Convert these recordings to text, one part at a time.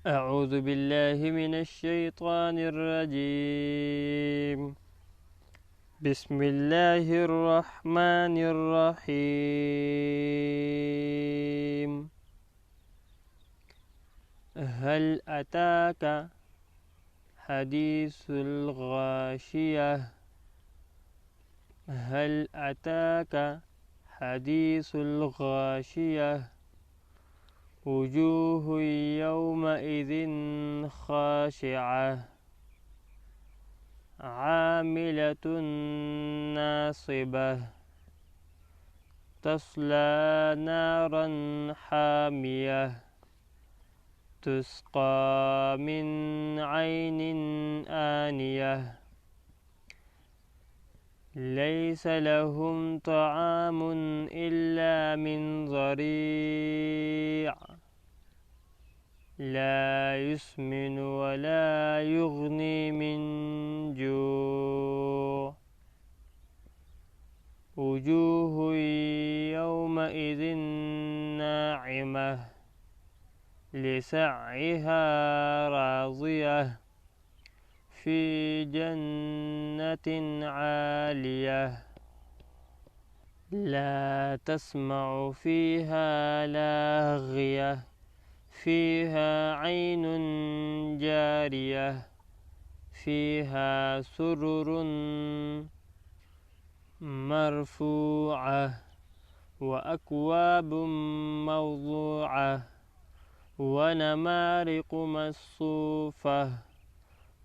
أعوذ بالله من الشيطان الرجيم. بسم الله الرحمن الرحيم. هل أتاك حديث الغاشية؟ هل أتاك حديث الغاشية؟ وجوه يومئذ خاشعة عاملة ناصبة تصلى نارا حامية تسقى من عين آنية ليس لهم طعام إلا من ضريع لا يسمن ولا يغني من جوع وجوه يومئذ ناعمة لسعيها راضية في جنة عالية لا تسمع فيها لاغية فيها عين جارية فيها سرر مرفوعة وأكواب موضوعة ونمارق مصفوفة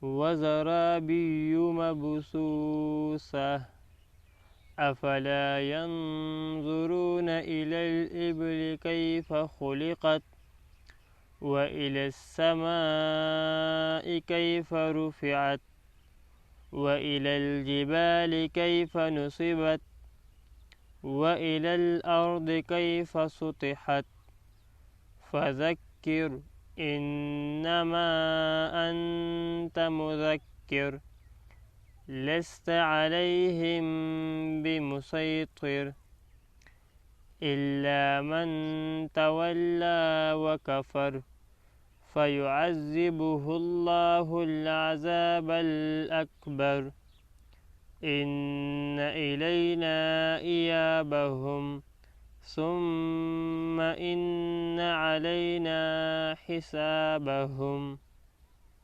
وزرابي مبثوثة أفلا ينظرون إلى الإبل كيف خلقت وإلى السماء كيف رفعت وإلى الجبال كيف نصبت وإلى الأرض كيف سطحت فذكر إنما أنت مذكر لست عليهم بمسيطر إلا من تولى وكفر فيعذبه الله العذاب الأكبر إن إلينا إيابهم ثم إن علينا حسابهم